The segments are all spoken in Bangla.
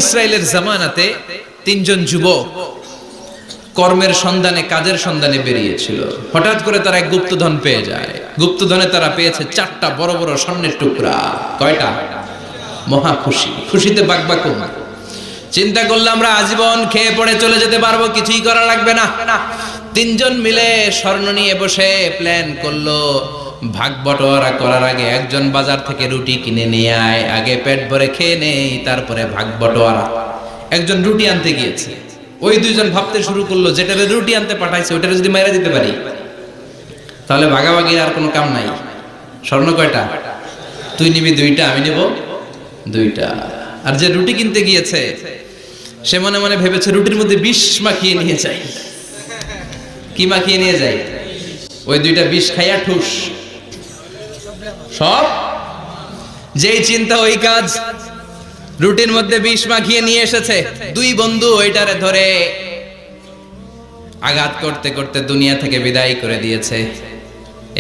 ইসরাইলের জামানাতে তিনজন যুবক কর্মের সন্ধানে, কাজের সন্ধানে বেরিয়েছিল। হঠাৎ করে তারা এক গুপ্তধন পেয়ে যায়। গুপ্তধনে তারা পেয়েছে 4টা বড় বড় স্বর্ণের টুকরা। কয়টা? মহা খুশি, খুশিতে বাকবাকুম। চিন্তা করলে আমরা আজীবন খেয়ে পড়ে চলে যেতে পারবো, কিছুই করা লাগবে না। তিনজন মিলে স্বর্ণ নিয়ে বসে প্ল্যান করলো, ভাগ বটোয়ারা করার আগে একজন বাজার থেকে রুটি কিনে নিয়ে আয়, আগে পেট ভরে খেয়ে নেই, তারপরে ভাগ বটোয়ারা। একজন রুটি আনতে গিয়েছে, ওই দুইজন ভাবতে শুরু করলো যেটারে রুটি আনতে পাঠাইছে ওইটারে যদি মাইরা দিতে পারি তাহলে ভাগাভাগির আর কোনো কাম নাই। স্বর্ণ কয়টা? তুই নিবি 2টা, আমি নেব 2টা। আর যে রুটি কিনতে গিয়েছে সে মনে মনে ভেবেছে রুটির মধ্যে বিষ মাখিয়ে নিয়ে যাই। কি মাখিয়ে নিয়ে যাই? ওই 2টা বিষ খাইয়া ঠুস সব। যেই চিন্তা ওই কাজ। রুটির মধ্যে বিষ মাখিয়ে নিয়ে এসেছে। দুই বন্ধু ওইটারে ধরে আঘাত করতে করতে দুনিয়া থেকে বিদায় করে দিয়েছে।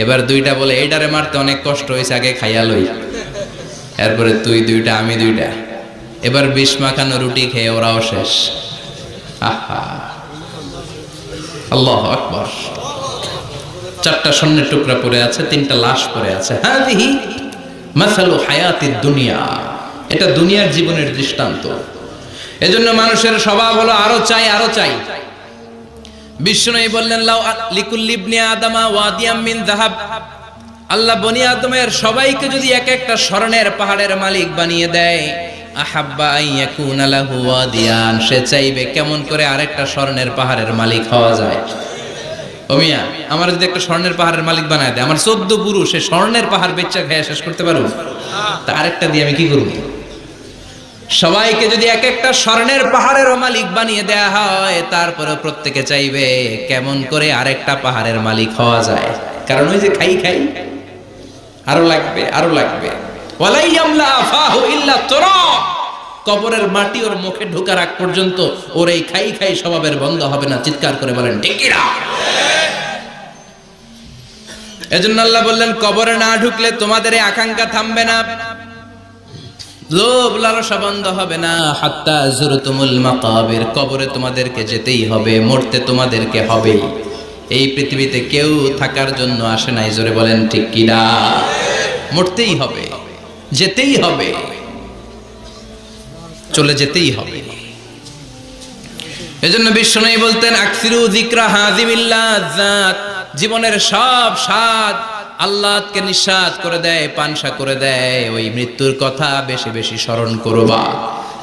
এবার 2টা বলে এইটারে মারতে অনেক কষ্ট হয়েছে, আগে খাইয়া লই, এরপরে তুই 2টা আমি 2টা। এবার বিষ মাখানো রুটি খেয়ে ওরাও শেষ। আহা, আল্লাহু আকবার। 4টা স্বর্ণের টুকরা পড়ে আছে, 3টা লাশ পড়ে আছে। হাযিহি মাসালু হায়াতিদ দুনিয়া, এটা দুনিয়ার জীবনের দৃষ্টান্ত। এজন্য মানুষের স্বভাব হলো আরো চাই, আরো চাই। বিষ্ণু বললেন লাউ লিকুল্লি ইবনি আদামা ওয়াদিয়াম মিন যাহাব, আল্লাহ বনি আদমের সবাইকে যদি এক একটা স্বর্ণের পাহাড়ের মালিক বানিয়ে দেয়, আহাব্বা আইয়াকুনা লাহু ওয়াদিয়ান, সে চাইবে কেমন করে আরেকটা স্বর্ণের পাহাড়ের মালিক হওয়া যায়। ও মিয়া, আমার যদি একটা স্বর্ণের পাহাড়ের মালিক বানায় দেয়, আমার 14 পুরুষ সে স্বর্ণের পাহাড় বেচা খেয়ে শেষ করতে পারবো? তা আরেকটা দিয়ে আমি কি করব? সবাইকে যদি এক একটা স্বর্ণের পাহাড়ের মালিক বানিয়ে দেয়া হয়, তারপরে প্রত্যেকে চাইবে কেমন করে আরেকটা পাহাড়ের মালিক হওয়া যায়। কারণ ওই যে খাই খাই, আরো লাগবে, আরো লাগবে। ওয়ালাই ইয়ামলা আফাহু ইল্লা তুরাব, কবরের মাটি ওর মুখে ঢোকার আগ পর্যন্ত ওর এই খাই খাই স্বভাবের বন্ধ হবে না। চিৎকার করে বলেন ঠিক কি না? এজন্য আল্লাহ বললেন কবরে না ঢুকলে তোমাদের এই আকাঙ্ক্ষা থামবে না, লোভ লালসা বন্ধ হবে না। হাত্তা যুরতুমুল মাকাবির, কবরে তোমাদেরকে যেতেই হবে, মরতে তোমাদেরকে হবে। এই পৃথিবীতে কেউ থাকার জন্য আসে নাই, জোরে বলেন ঠিক কি না? মরতেই হবে, যেতেই হবে, চলে যেতেই হবে। এজন্য বিষ্ণু বলতেন আকসিরু যিকরা হাযিমিল লাযাত, জীবনের সব স্বাদ আল্লাহকে নিঃস্বাদ করে দেয়, পানসা করে দেয়। ওই মৃত্যুর কথা বেশি বেশি স্মরণ করবা।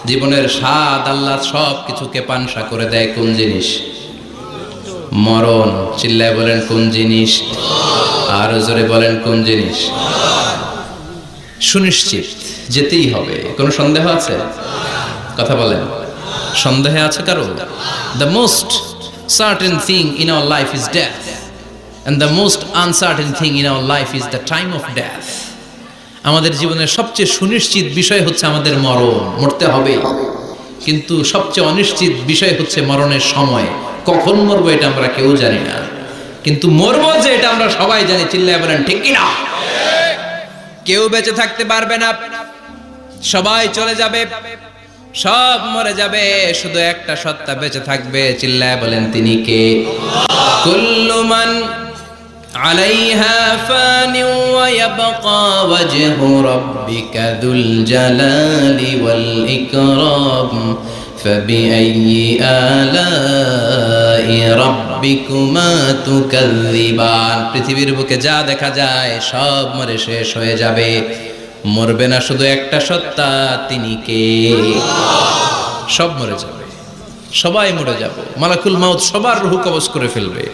জীবনের স্বাদ আল্লাহ সব কিছুকে পানসা করে দেয়। কোন জিনিস? মরণ। চিল্লায় বলেন কোন জিনিস? আর জোরে বলেন কোন জিনিস? সুনিশ্চিত যেতেই হবে। কোনো সন্দেহ আছে? কথা বলেন, সন্দেহ আছে কারো? The most certain thing in our life is death, and the most uncertain thing in our life is the time of death. আমাদের জীবনের সবচেয়ে সুনিশ্চিত বিষয় হচ্ছে আমাদের মরণ, মরতে হবে। কিন্তু সবচেয়ে অনিশ্চিত বিষয় হচ্ছে মরণের সময়। কখন মরবো এটা আমরা কেউ জানি না, কিন্তু মরবো যে এটা আমরা সবাই জানি। চিল্লায় বলেন ঠিক কি না? কেউ বেঁচে থাকতে পারবে না, সবাই চলে যাবে, সব মরে যাবে, শুধু একটা সত্তা বেঁচে থাকবে। চিল্লায় বলেন তিনি কে? কুল্লু মান আলাইহা ফানি ওয়া ইয়াবকা ওয়াজহু রাব্বিকা যুল জালালি ওয়াল ইকরাম ফাবিআইয়ি আলাই রাব্বিকুমা তুকাযযিবান। পৃথিবীর বুকে যা দেখা যায় সব মরে শেষ হয়ে যাবে, মরবে না শুধু একটা সত্তা, তিনি কে? সব মরে যাবে, সবাই মরে যাব। মালাকুল মাউত সবার রূহ কবজ করে ফেলবে।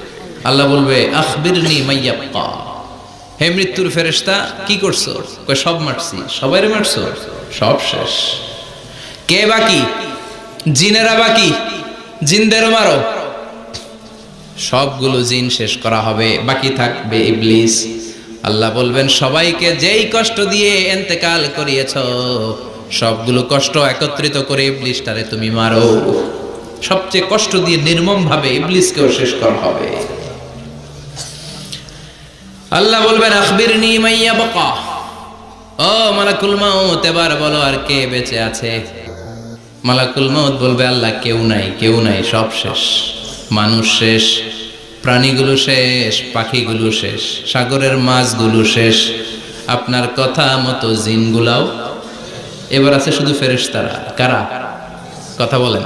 আল্লাহ বলবে আখবিরনি মাইয়াবকা, হে মৃত্যুর ফেরেশতা কি করছো? কই সব মারছি। সবাইরে মারছো? সব শেষ। কে বাকি? জিনেরা বাকি, জিনদেরও মারো। সবগুলো জিন শেষ করা হবে, বাকি থাকবে ইবলিস। আল্লাহ বলবেন সবাইকে যেই কষ্ট দিয়ে ইন্তেকাল করিয়েছ, সবগুলো কষ্ট একত্রিত করে ইবলিসটারে তুমি মারো। সবচেয়ে কষ্ট দিয়ে নির্মম ভাবে ইবলিসকেও শেষ করা হবে। আল্লাহ বলবেন আখবিরনি মাইয়াবকা, ও মালাকুল মাউত এবার বলো আর কে বেঁচে আছে? মালাকুল মউত বলবে আল্লাহ কেউ নাই, কেউ নাই, সব শেষ। মানুষ শেষ, প্রাণীগুলো শেষ, পাখিগুলো শেষ, সাগরের মাছগুলো শেষ, আপনার কথা মতো জিনগুলাও। এবার আছে শুধু ফেরেশতারা। কারা? কথা বলেন।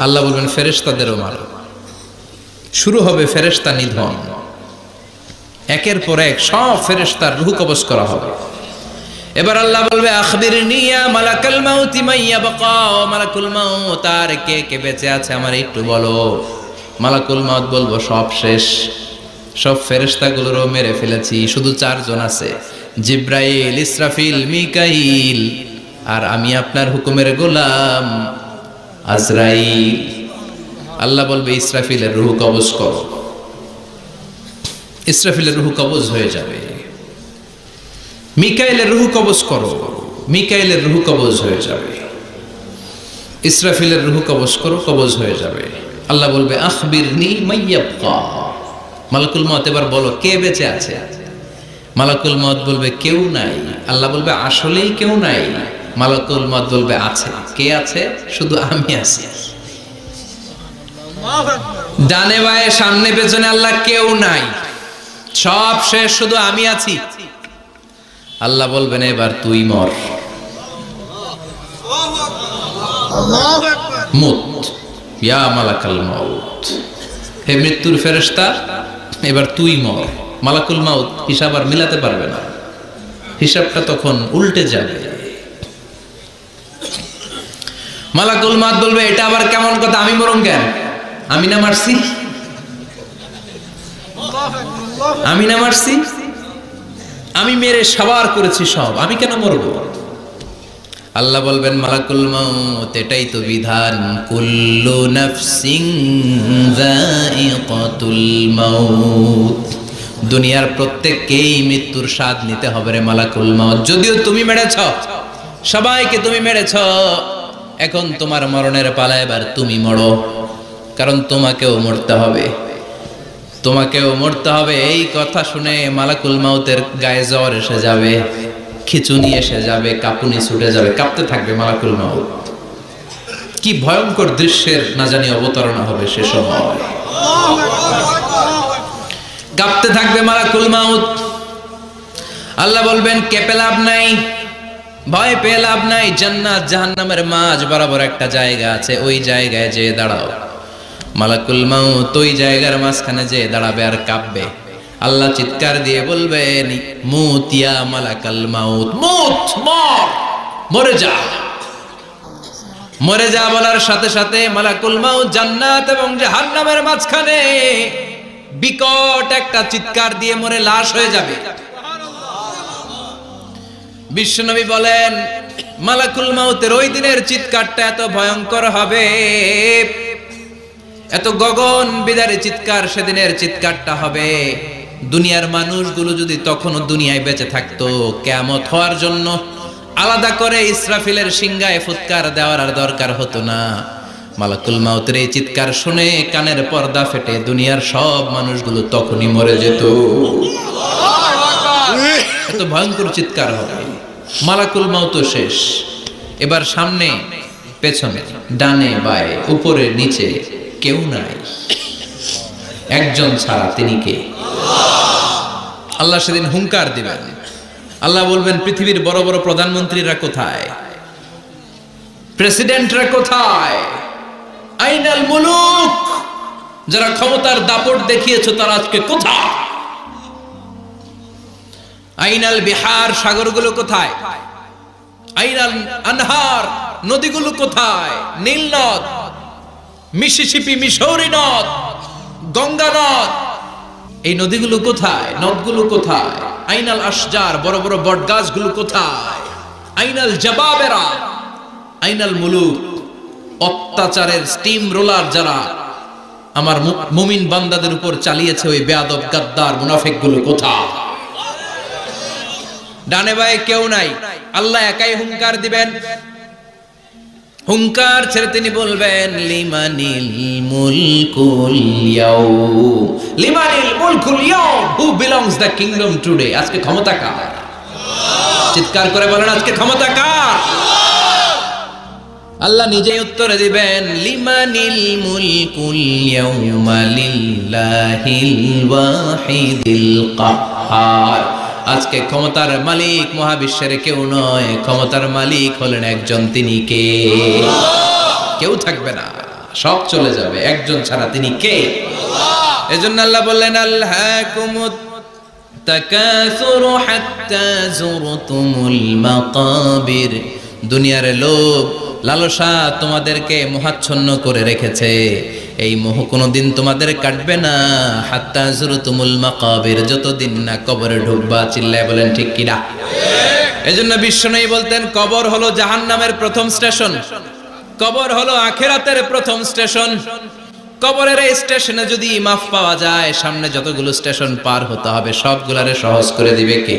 আল্লাহ বলবেন ফেরেশতাদেরও মারো। শুরু হবে ফেরেশতা নিধন। একের পর এক সব ফেরেশতার রূহ কবজ করা হবে। এবার আল্লাহ বলবে আখবিরনি ইয়া মালাকাল মাউতি মাইয়া বাকা, মালাকুল মাউত আর কে কে বেঁচে আছে আমার একটু বলো। মালাকুল মাউত বলবো সব শেষ, সব ফেরেশতাগুলোরও মেরে ফেলেছি, শুধু 4 জন আছে, জিব্রাইল, ইসরাফিল, মিকাইল, আর আমি আপনার হুকুমের গোলাম আজরাইল। আল্লাহ বলবে ইসরাফিলের রূহ কবজ করো। ইসরাফিলের রূহ কবজ হয়ে যাবে। মিকাইলের রূহ কবজ করো, মিকাইলের রূহ কবজ হয়ে যাবে। ইসরাফিলের রূহ কবজ করো, কবজ হয়ে যাবে। আল্লাহ বলবে আখবিরনি মাইয়াবকা, মালাকুল মউত এবার বলো কে বেঁচে আছে। মালাকুল মউত বলবে কেউ নাই। আল্লাহ বলবে আসলেই কেউ নাই। মালাকুল মউত বলবে আছে। কে আছে? শুধু আমি আছি। ডানে বায়ে সামনে পেছনে আল্লাহ কেউ নাই, সব শেষ, শুধু আমি আছি। আল্লাহ বলবেন এবার তুই মর। মুত ইয়া মালাকাল মাউত, হে মৃত্যুর ফেরেশতা এবার তুই মর। মালাকুল মাউত হিসাব আর মিলাতে পারবে না, হিসাবটা তখন উল্টে যাবে। মালাকুল মাউত বলবে এটা আবার কেমন কথা, আমি মরুম কেন? আমি না মারছি, আমি না মারছি, আমি মেরে সাবার করেছি সব, আমি কেন মরব? আল্লাহ বলবেন মালাকুল মাউত এটাই তো বিধান, কুল্লু নাফসিন যায়িকাতুল মাউত, দুনিয়ার প্রত্যেককেই মৃত্যুর স্বাদ নিতে হবে রে মালাকুল মাউত। যদিও তুমি মেরেছ, সবাইকে তুমি মেরেছ, এখন তোমার মরণের পালা, এবার তুমি মরো, কারণ তোমাকেও মরতে হবে, তোমাকেও মরতে হবে। এই কথা শুনে মালাকুল মাউতের গায়ে জ্বর এসে যাবে, খিচুনি এসে যাবে, কাঁপুনি ছুটে যাবে, কাঁপতে থাকবে মালাকুল মাউত। কি ভয়ঙ্কর দৃশ্যের না জানি অবতারণা হবে সে সময়। কাঁপতে থাকবে মালাকুল মাউত। আল্লাহ বলবেন কেঁপে লাভ নাই, ভয় পেয়ে লাভ নাই, জান্নাত জাহান্নামের মাঝ বরাবর একটা জায়গা আছে, ওই জায়গায় যেয়ে দাঁড়াও। মালাকুল মাউত ওই জায়গার মাঝখানে যেয়ে দাঁড়াবে আর কাঁপবে। আল্লাহ চিৎকার দিয়ে বলবেন মুত ইয়া মালাকাল মাউত, মুত, মর, মরে যা, মরে যা। বলার সাথে সাথে মালাকুল মাউত জান্নাত এবং জাহান্নামের মাঝখানে বিকট একটা চিৎকার দিয়ে মরে লাশ হয়ে যাবে। বিশ্বনবী বলেন মালাকুল মাউতের ওই দিনের চিৎকারটা এত ভয়ঙ্কর হবে, এত গগন বিদারী চিৎকার সেদিনের চিৎকারটা হবে। দুনিয়ার মানুষগুলো যদি তখনও দুনিয়ায় বেঁচে থাকতো, কিয়ামত হওয়ার জন্য আলাদা করে ইসরাফিলের সিংহায় ফুৎকার দেওয়ার আর দরকার হতো না। মালাকুল মাউতের এই চিৎকার শুনে কানের পর্দা ফেটে দুনিয়ার সব মানুষগুলো তখনই মরে যেত। এত ভয়ঙ্কর চিৎকার হবে। মালাকুল মাউত শেষ। এবার সামনে পেছনে ডানে বায়ে উপরে নিচে কেউ নাই, একজন ছাড়া, তিনি কে? আল্লাহ সেদিন হুঙ্কার দিবেন। আল্লাহ বলবেন পৃথিবীর বড় বড় প্রধানমন্ত্রীরা কোথায়, প্রেসিডেন্টরা কোথায়, আইনাল মুলুক, যারা ক্ষমতার দাপট দেখিয়েছো তারা আজকে কোথায়? আইনাল বিহার, সাগরগুলো কোথায়? আইনাল আনহার, নদীগুলো কোথায়? নীল নদ, মিসিসিপি, মিসৌরি নদ, গঙ্গা নদ, এই নদীগুলো কোথায়? নদগুলো কোথায়? আইনাল আশজার, বড় বড় বট গাছগুলো কোথায়? আইনাল জাবাবেরা, আইনাল মুলুক, অত্যাচারের স্টিম রোলার যারা আমার মুমিন বান্দাদের উপর চালিয়েছে, ওই বেয়াদব গাদ্দার মুনাফিক গুলো কোথায়? ডানে বায়ে কেউ নাই। আল্লাহ একাই হুঙ্কার দিবেন। হুঙ্কার ছেড়ে তিনি বলবেন লিমানিল মুলকুল ইয়াউম, লিমানিল মুলকুল ইয়াউম, who belongs the kingdom today. আজকে ক্ষমতা কার? চিৎকার করে বলেন আজকে ক্ষমতা কার? আল্লাহ নিজেই উত্তর দিবেন, লিমানিল মুলকুল ইয়াউমা লিল্লাহিল ওয়াহিদিল কাহ্হার। আজকে ক্ষমতার মালিক মহাবিশ্বের কেউ নয়, ক্ষমতার মালিক হলেন একজন, তিনি কে? কেউ থাকবে না, সব চলে যাবে, একজন ছাড়া, তিনি কে? এজন্য আল্লাহ বললেন, আল্হাকুমুত তাকাসুরু হাত্তা যুরতুমুল মাকাবির। দুনিয়ার লোভ লালসা তোমাদেরকে মোহাচ্ছন্ন করে রেখেছে, এই মোহ কোনোদিন তোমাদের কাটবে না। হাত্তা যুরতুমুল মাকাবির, যতদিন না কবরে ঢুকবা। চিল্লায় বলেন ঠিক কিনা? এজন্য বিশ্বনবী বলতেন, কবর হলো জাহান্নামের প্রথম স্টেশন, কবর হলো আখিরাতের প্রথম স্টেশন। কবরের এই স্টেশনে যদি মাফ পাওয়া যায়, সামনে যতগুলো স্টেশন পার হতে হবে সবগুলারে সহজ করে দিবে কে?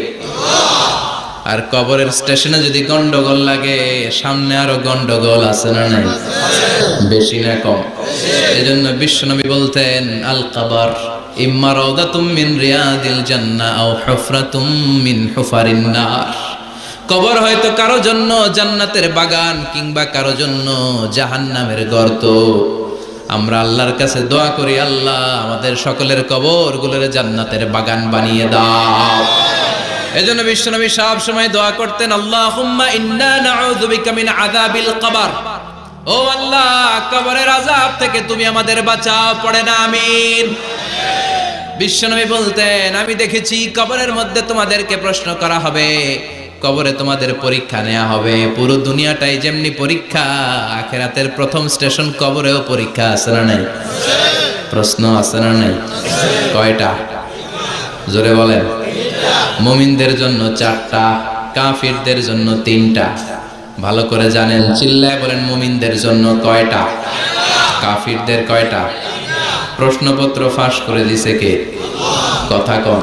আর কবরের স্টেশনে যদি গন্ডগোল লাগে, সামনে আরো গন্ডগোল আছে না নাই? বেশি না কম? এজন্য বিশ্বনবী বলতেন, আল কবর ইম্মা রাউদাতুম মিন রিয়াদিল জান্নাহ আও হুফরাতুম মিন হুফারিন নার। কবর হয়তো কারো জন্য জান্নাতের বাগান, কিংবা কারো জন্য জাহান্নামের গর্ত। আমরা আল্লাহর কাছে দোয়া করি, আল্লাহ আমাদের সকলের কবরগুলোরে জান্নাতের বাগান বানিয়ে দাও। এজন্য বিশ্বনবী সব সময় দোয়া করতেন, আল্লাহুম্মা ইন্না নাউযু বিকা মিন আযাবিল কবর। ও আল্লাহ, কবরের আযাব থেকে তুমি আমাদের বাঁচাও। পড়ে না আমিন? বিশ্বনবী বলতেন, আমি দেখেছি কবরের মধ্যে তোমাদেরকে প্রশ্ন করা হবে, কবরে তোমাদের পরীক্ষা নেওয়া হবে। পুরো দুনিয়াটাই যেমনি পরীক্ষা, আখিরাতের প্রথম স্টেশন কবরেও পরীক্ষা আছে না নাই? প্রশ্ন আছে না নাই? কয়টা? জোরে বলেন। মুমিনদের জন্য 4টা, কাফিরদের জন্য 3টা। ভালো করে জানেন, চিল্লায় বলেন, মুমিনদের জন্য কয়টা? কাফিরদের কয়টা? প্রশ্নপত্র ফাঁস করে দিছে কে? কথা কম।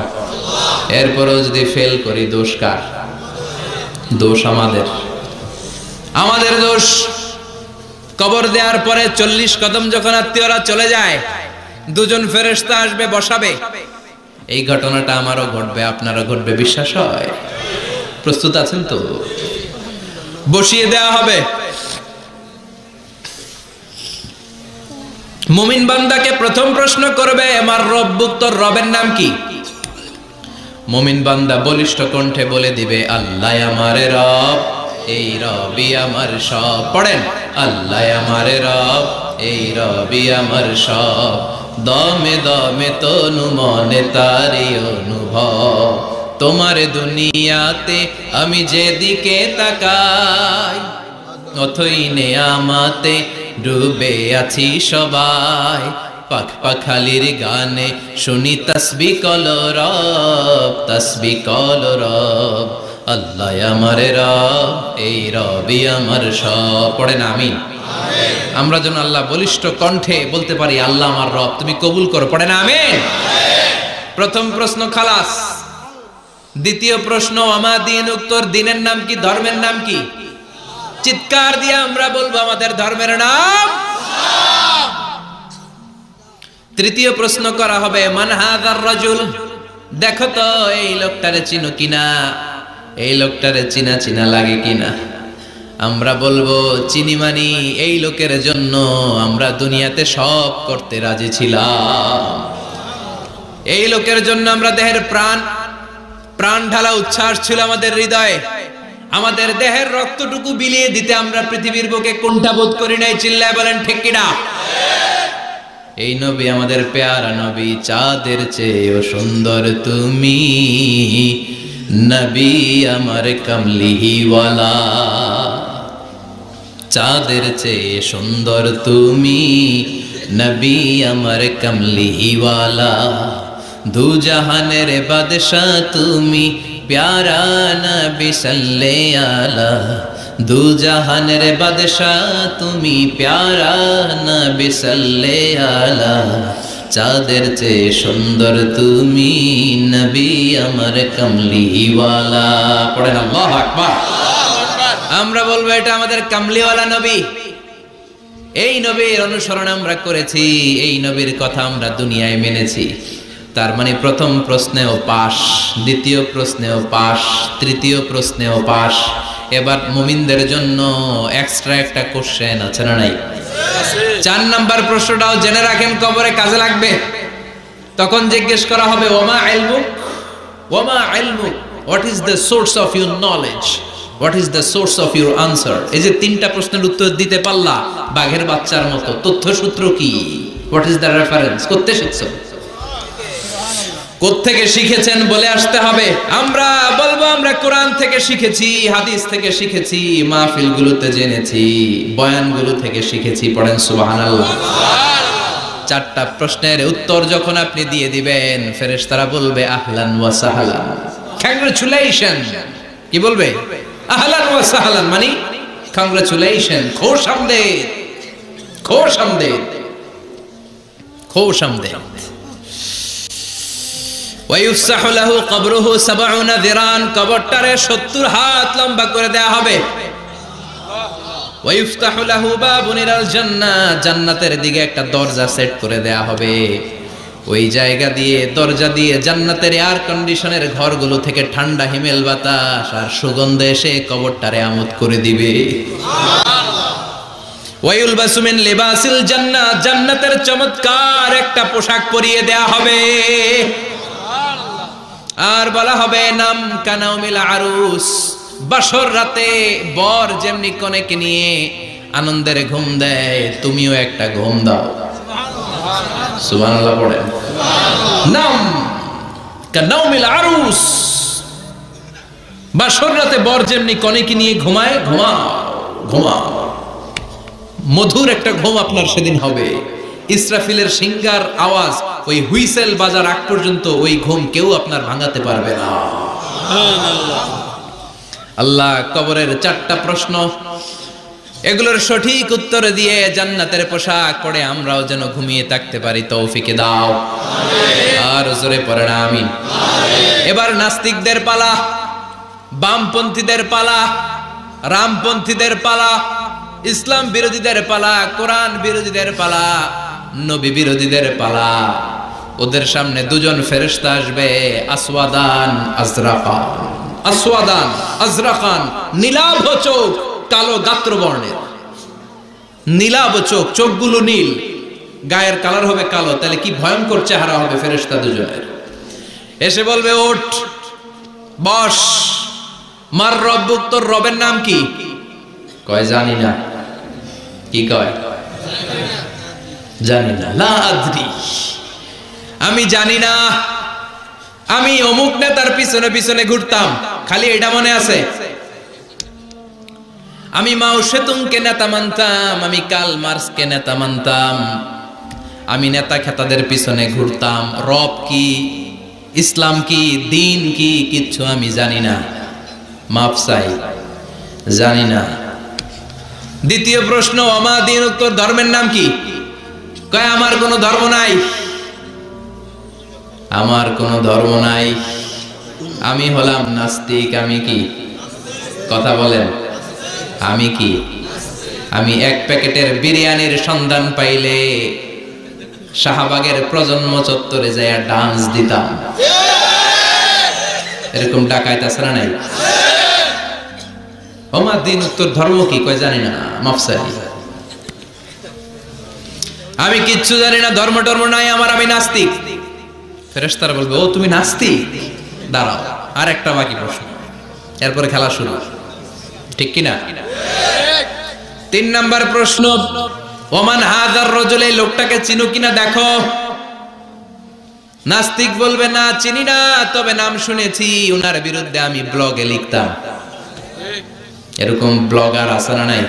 এরপরেও যদি ফেল করি, দোষ কার? দোষ আমাদের, আমাদের দোষ। কবর দেওয়ার পরে 40 কদম যখন আত্মীয়রা চলে যায়, দুজন ফেরেশতা আসবে, বসাবে। এই ঘটনাটা আমারও ঘটবে, আপনারও ঘটবে, বিশ্বাস হয়? প্রস্তুত আছেন তো? বসিয়ে দেওয়া হবে। মুমিন বান্দাকে প্রথম প্রশ্ন করবে, আমার রব্বুক, তোর রবের নাম কি? মুমিন বান্দা বলিষ্ঠ কণ্ঠে বলে দিবে, আল্লাহ আমারে রব, এই রবি আমার সব। পড়েন, আল্লাহ আমারে রব, এই রবি আমার সব। দমে দমে তনু মনে তারি অনুভব, তোমার দুনিয়াতে আমি যেদিকে তাকাই, অথই নেয়ামাতে ডুবে আছি সবাই। পাখ পাখালির গানে শুনি তাসবিহ কলরব, তাসবিহ কলরব। আল্লাহ আমার রব, এই রবি আমার সব। পড়েন আমিন। আমরা যেন আল্লাহ বলিষ্ঠ কণ্ঠে বলতে পারি, আল্লাহ আমার রব, তুমি কবুল করো। পড়েন আমিন। প্রথম প্রশ্ন খালাস। দ্বিতীয় প্রশ্ন, আমা দিন, উত্তর দিনের নাম কি, ধর্মের নাম কি? চিৎকার দিয়ে আমরা বলবো, আমাদের ধর্মের নাম। তৃতীয় প্রশ্ন করা হবে, মান হাযার রাজুল, দেখো তো এই লোকটারে চিনো কিনা, এই লোকটারে চিনা চিনা লাগে কিনা। আমরা বলবো, চিনি মানি, এই লোকের জন্য আমরা দুনিয়াতে সব করতে রাজি ছিলাম। এই লোকের জন্য আমরা দেহের প্রাণ ঢালা উচ্ছ্বাস ছিল আমাদের হৃদয়ে। আমাদের দেহের রক্তটুকু বিলিয়ে দিতে আমরা পৃথিবীর বুকে কুণ্ঠাবোধ করি নাই। চিল্লায় বলেন ঠিক কিনা? এই নবী আমাদের পেয়ারা নবী, চাঁদের চেয়েও সুন্দর তুমি, নবী আমার কামলিওয়ালা। চাঁদের চেয়ে সুন্দর তুমি, নবী আমার কামলিওয়ালা। দু জাহানের বাদশা তুমি, প্যারা নবী সাল্লে আলা। দু জাহানের বাদশা তুমি, প্যারা নবী সাল্লে আলা। চাঁদের চেয়ে সুন্দর তুমি, নবী আমার কামলিওয়ালা। পড়েন আল্লাহু আকবার। আমরা বলবো, এটা আমাদের কামলিওয়ালা নবী। এই নবীর অনুসরণ আমরা করেছি, এই নবীর কথা আমরা দুনিয়ায় মেনেছি। তার মানে প্রথম প্রশ্নেও পাস, দ্বিতীয় প্রশ্নেও পাস, তৃতীয় প্রশ্নেও পাস। এবার মুমিনদের জন্য এক্সট্রা একটা কোশ্চেন আছে না নাই? 4 নাম্বার প্রশ্নটাও জেনে রাখেন, কবরে কাজে লাগবে। তখন জিজ্ঞেস করা হবে ওমা ইলমুক, ওমা ইলমুক, what is the source of your knowledge, what is the source of your answer. এই যে 3টা প্রশ্নের উত্তর দিতে পারলা বাঘের বাচ্চার মতো, তথ্যসূত্র কি, হোয়াট ইজ দ্য রেফারেন্স, করতে শিখছো, কোত্থেকে শিখেছেন বলে আসতে হবে। আমরা বলবো আমরা কোরআন থেকে শিখেছি, হাদিস থেকে শিখেছি, মাহফিলগুলোতে জেনেছি, বয়ানগুলো থেকে শিখেছি। পড়েন সুবহানাল্লাহ। 4টা প্রশ্নের উত্তর যখন আপনি দিয়ে দিবেন, ফেরেশতারা বলবে আহলান ওয়া সাহলান, কংগ্রাচুলেশন। কি বলবে? আহলান ওয়া সাহলান মানে কংগ্রাচুলেশন, খুশ আমদেদ, খুশ আমদেদ, খুশ আমদেদ। ওয়ায়ুফসাহু লাহু কবরুহু 70 যিরান, কবরটারে 70 হাত লম্বা করে দেয়া হবে। ওয়ায়ুফতাহু লাহু বাবুন ইলাল জান্নাহ, জান্নাতের দিকে একটা দরজা সেট করে দেয়া হবে। ওই জায়গা দিয়ে, দরজা দিয়ে জান্নাতের এয়ার কন্ডিশনের ঘরগুলো থেকে ঠান্ডা হিমেল বাতাস আর সুগন্ধ এসে কবরটারে আমোদ করে দিবে। ওয়ায়ুলবাসু মিন লিবাসিল জান্নাহ, জান্নাতের চমৎকার একটা পোশাক পরিয়ে দেয়া হবে। আর বলা হবে নাম কানাউমিল আরুস, বাসর রাতে বর যেমনি কনেকে নিয়ে আনন্দের ঘুম দেয়, তুমিও একটা ঘুম দাও। সুবহানাল্লাহ পড়েন। নাম কানাউমিল আরুস, বাসর রাতে বর যেমনি কনেকে নিয়ে ঘুমায়, ঘুমাও ঘুমাও। মধুর একটা ঘুম আপনার সেদিন হবে। ইসরাফিলের সিঙ্গার আওয়াজ ওই হুইসেল বাজার আগ পর্যন্ত ওই ঘুম কেউ আপনার ভাঙাতে পারবে না। আল্লাহ কবরের 4টা প্রশ্ন, এগুলোর সঠিক উত্তর দিয়ে জান্নাতের পোশাক পরে আমরাও যেন ঘুমিয়ে থাকতে পারি, তৌফিকে দাও। আর জোরে পড়ে না আমিন। এবার নাস্তিকদের পালা, বামপন্থীদের পালা, রামপন্থীদের পালা, ইসলাম বিরোধীদের পালা, কোরআন বিরোধীদের পালা, নবী বিরোধীদের পালা। ওদের সামনে 2জন ফেরেশতা আসবে, আসওয়াদান আজরাকান, আসওয়াদান আজরাকান, নীলাভ চোখ, কালো গাত্র বর্ণের, নীলাভ চোখ, চোখগুলো নীল, গায়ের কালার হবে কালো। তাহলে কি ভয়ঙ্কর চেহারা হবে ফেরেশতা 2জনের। এসে বলবে ওঠ, বস, মার রব্বুক, তোর রবের নাম কি? কয় জানি না। কি কয়? জানি না। লা আদরি, আমি জানি না। আমি অমুক নেতার পিছনে পিছনে ঘুরতাম, খালি এটা মনে আছে। আমি মাও সেতুংকে নেতা মানতাম, আমি কাল মার্কসকে নেতা মানতাম, আমি নেতা খেতাদের পিছনে ঘুরতাম। রব কি, ইসলাম কি, দিন কি, কিচ্ছু আমি জানি না। মাফ চাই, জানি না। দ্বিতীয় প্রশ্ন, আমা দিন, উত্তর ধর্মের নাম কি? কয় আমার কোনো ধর্ম নাই, আমার কোনো ধর্ম নাই, আমি হলাম নাস্তিক। আমি কি? কথা বলেন, আমি কি? আমি 1 প্যাকেটের বিরিয়ানির সন্ধান পাইলে শাহবাগের প্রজন্ম চত্বরে যায় ডান্স দিতাম। এরকম ডাকাইত আছে না নাই? ওমা দিন, উত্তর ধর্ম কি? কয় জানি না, মাফসারি, আমি কিচ্ছু জানি না, ধর্ম টর্ম নাই আমার, আমি নাস্তিক। ফেরেশতারা বলবে ও তুমি নাস্তিক, দাঁড়াও আর একটা বাকি প্রশ্ন, এরপরে খেলা শুরু। ঠিক কিনা? 3 নাম্বার প্রশ্ন, ওমান হাযার রাজুল, এই লোকটাকে চিনো কিনা দেখো। নাস্তিক বলবে না চিনি না, তবে নাম শুনেছি, ওনার বিরুদ্ধে আমি ব্লগে লিখতাম। এরকম ব্লগার আছে না নাই?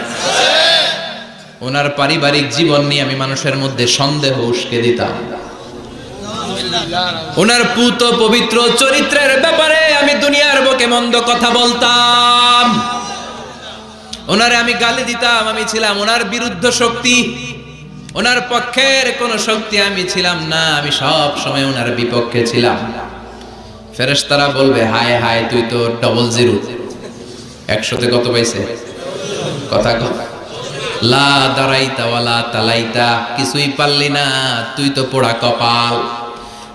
ওনার পারিবারিক জীবন নিয়ে আমি মানুষের মধ্যে সন্দেহ উস্কে দিতাম। ওনার পুত পবিত্র চরিত্রের ব্যাপারে আমি দুনিয়ার বুকে মন্দ কথা বলতাম। ওনারে আমি গালি দিতাম, আমি ছিলাম ওনার বিরুদ্ধ শক্তি, ওনার পক্ষের কোন শক্তি আমি ছিলাম না, আমি সব সময় ওনার বিপক্ষে ছিলাম। ফেরেশতারা বলবে হায় হায়, তুই তো ডবল জিরো। 100তে কত পাইছে? কথা কর। লা দারাইতা ওয়ালা তালাইতা, কিছুই পারলি না, তুই তো পোড়া কপাল।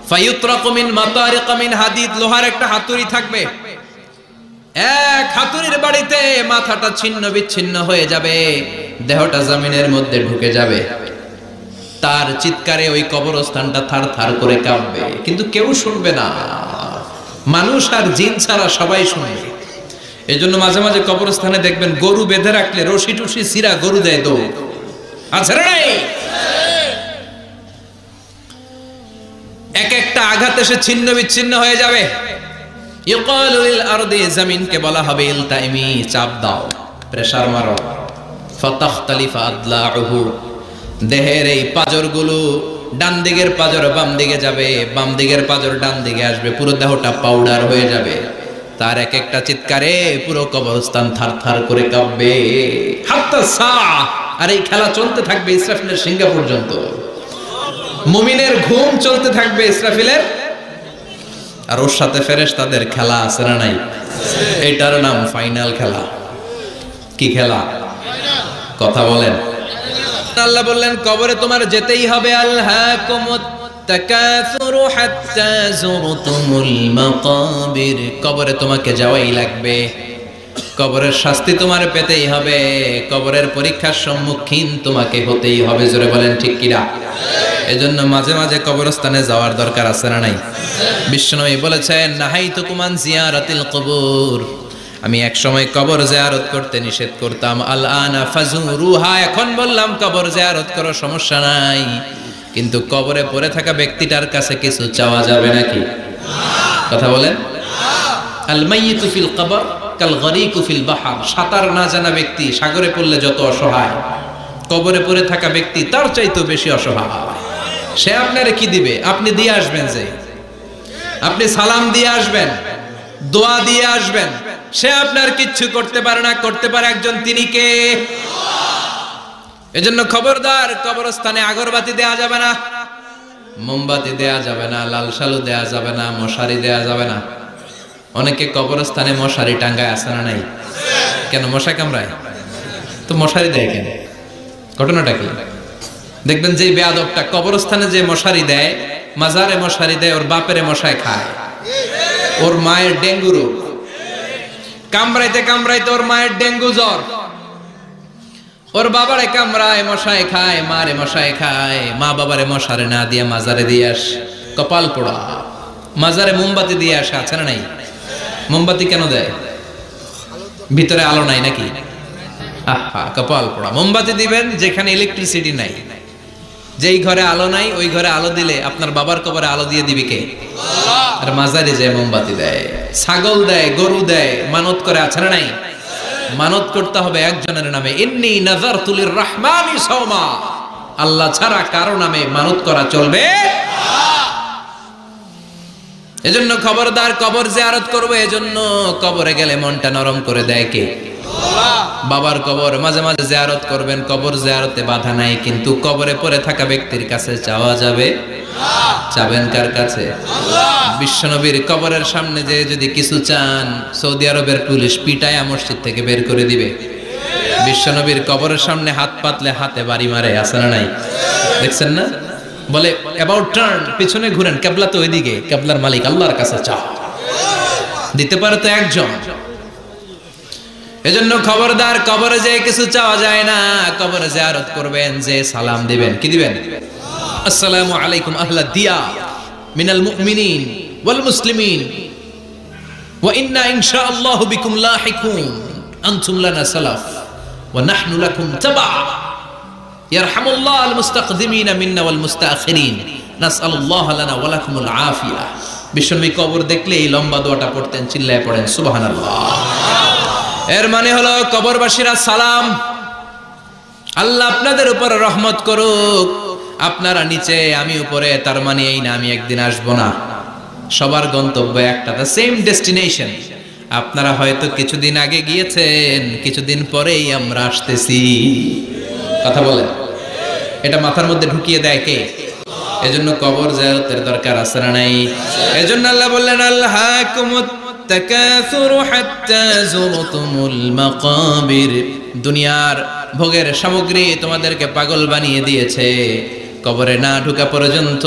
ফায়ুতরাকু মিন মাতারিক মিন হাদিদ, লোহার একটা হাতুড়ি থাকবে, এক হাতুড়ির বাড়িতে মাথাটা ছিন্ন বিচ্ছিন্ন হয়ে যাবে, দেহটা জমিনের মধ্যে ঢুকে যাবে, তার চিৎকারে ওই কবরস্থানটা থার থার করে কাঁপবে, কিন্তু কেউ শুনবে না, মানুষ আর জিন ছাড়া সবাই শুনবে। এই জন্য মাঝে মাঝে কবরস্থানে দেখবেন গরু বেঁধে রাখলে রশি টুসি সিরা গরু দেয় দৌড়, আছে না নাই? এক একটা আঘাত এসে ছিন্ন বিচ্ছিন্ন হয়ে যাবে। ইউকালু লিল আরদি, জমিনকে বলা হবে ইলতাইমি, চাপ দাও, প্রেসার মারো। ফাতাখতালিফা আদলাউহু, দেহের এই পাজরগুলো ডান দিকের পাজর বাম দিকে যাবে, বাম দিকের পাজর ডান দিকে আসবে, পুরো দেহটা পাউডার হয়ে যাবে। তার এক একটা চিৎকারে পুরো কবরস্থান থার থার করে কাঁপবে। হাত্তা সা, আর এই খেলা চলতে থাকবে ইসরাফিলের সিংহা পর্যন্ত। মুমিনের ঘুম চলতে থাকবে ইসরাফিলের, আর ওর সাথে ফেরেশতাদের খেলা আছে না নাই? এটার নাম ফাইনাল খেলা। কি খেলা? কথা বলেন। আল্লাহ বললেন কবরে তোমার যেতেই হবে। আলহাকুমুত তাকাসুরু হাত্তা যুরতুমুল মাকাবির, কবরে তোমাকে যাওয়াই লাগবে, কবরের শাস্তি তোমার পেতেই হবে, কবরের পরীক্ষার সম্মুখীন তোমাকে হতেই হবে। জোরে বলেন ঠিক কিনা? এজন্য মাঝে মাঝে কবরস্থানে যাওয়ার দরকার আছে না নাই? বিশ্বনবী বলেছেন নাহাইতুকুম আন জিয়ারাতিল কবুর, আমি এক সময় কবর জিয়ারত করতে নিষেধ করতাম, আল আনা ফাজুরুহা, এখন বললাম কবর জিয়ারত করো, সমস্যা নাই, কিন্তু কবরে পড়ে থাকা ব্যক্তিটার কাছে কিছু চাওয়া যাবে নাকি? কথা বলেন। আল মাইয়িতু ফিল কবর কাল গরিকু ফিল বাহর, সাঁতার না জানা ব্যক্তি সাগরে পড়লে যত অসহায়, কবরে পড়ে থাকা ব্যক্তি তার চাইতে বেশি অসহায়। সে আপনারে কি দিবে? আপনি দিয়ে আসবেন, যে আপনি সালাম দিয়ে আসবেন, দোয়া দিয়ে আসবেন, সে আপনার কিচ্ছু করতে পারে না, করতে পারে একজন, তিনি কে? এজন্য খবরদার, কবরস্থানে আগরবাতি দেয়া যাবে না, মোমবাতি দেয়া যাবে না, লাল শালু দেয়া যাবে না, মশারি দেয়া যাবে না। অনেকে কবরস্থানে মশারি টাঙ্গায়, আছে না নাই? কেন? মশা কামড়ায় তো মশারি দেয় কেন? ঘটনাটা কি? দেখবেন যে বেয়াদবটা কবরস্থানে যে মশারি দেয়, মাজারে মশারি দেয়, ওর বাপেরে মশায় খায়, ওর মায়ের ডেঙ্গু রোগ, কামড়াইতে কামড়াইতে ওর মায়ের ডেঙ্গু জ্বর, ওর বাবারে কামড়ায়, মশায় খায়, মারে মশায় খায়, মা বাবারে মশারে না দিয়ে মাজারে দিয়ে আস, কপাল পোড়া। মাজারে মোমবাতি দিয়ে আসে, আছে না নাই? মোমবাতি কেন দেয়? ভিতরে আলো নাই নাকি? আহা, কপাল পোড়া। মোমবাতি দিবেন যেখানে ইলেকট্রিসিটি নাই, যেই ঘরে আলো নাই ওই ঘরে আলো দিলে আপনার বাবার কবরে আলো দিয়ে দিবে কে? আর মাজারে যে মোমবাতি দেয়, ছাগল দেয়, গরু দেয়, মানত করে, আছে না নাই? মানত করতে হবে একজনের নামে, ইন্নী নাযারতু লিররহমানি সাওমা, আল্লাহ ছাড়া কারো নামে মানত করা চলবে। এজন্য খবরদার, কবর জিয়ারত করবে, এজন্য কবরে গেলে মনটা নরম করে দেয় কে? বাবার কবর মাঝে মাঝে জিয়ারত করবেন, কবর জিয়ারতে বাধা নাই, কিন্তু কবরে পড়ে থাকা ব্যক্তির কাছে চাওয়া যাবে? চাবেন কার কাছে? বিশ্বনবীর কবরের সামনে যে যদি কিছু চান, সৌদি আরবের পুলিশ পিটায়া মসজিদ থেকে বের করে দিবে। বিশ্বনবীর কবরের সামনে হাত পাতলে হাতে বাড়ি মারে, আছে না নাই? দেখছেন না? বলে অ্যাবাউট টার্ন, পিছনে ঘুরেন, কিবলা তো ওইদিকে, কিবলার মালিক আল্লাহর কাছে চাও, দিতে পারে তো একজন। এজন্য খবরদার, কবরে যে কিছু চাওয়া যায় না, কবরে জিয়ারত করবেন, যে সালাম দিবেন, কি দিবেন? আসসালামু আলাইকুম আহলা দিয়া মিনাল মুমিনিন ওয়াল মুসলিমিন ওয়া ইন্না ইনশাআল্লাহু বিকুম লাহিকুন আনতুম লানা সালাফ ওয়া নাহনু লাকুম তাবা ইয়ারহামুল্লাহুল মুস্তাকদিমিনা মিন্না ওয়াল মুস্তাখিরিন নাসআলুল্লাহা লানা ওয়া লাকুমুল আফিয়া। বিশ্বনবী কবর দেখলে এই লম্বা দোয়াটা পড়তেন, চিল্লায় পড়েন সুবহানাল্লাহ। এর মানে হলো কবরবাসীরা সালাম, আল্লাহ আপনাদের উপর রহমত করুক, আপনারা নিচে আমি উপরে, তার মানে এই না আমি একদিন আসবো না, সবার গন্তব্য একটা, দ্য সেম ডেস্টিনেশন। আপনারা হয়তো কিছুদিন আগে গিয়েছেন, কিছুদিন পরেই আমরা আসতেছি। কথা বলেন, এটা মাথার মধ্যে ঢুকিয়ে দেয় কে? এজন্য কবর জিয়ারতের দরকার আছে না নাই? এজন্য আল্লাহ বললেন আলহাকুমুত তাকাসুরু হাত্তা যুরতুমুল মাকাবির, দুনিয়ার ভোগের সামগ্রী তোমাদেরকে পাগল বানিয়ে দিয়েছে, কবরে না ঢোকা পর্যন্ত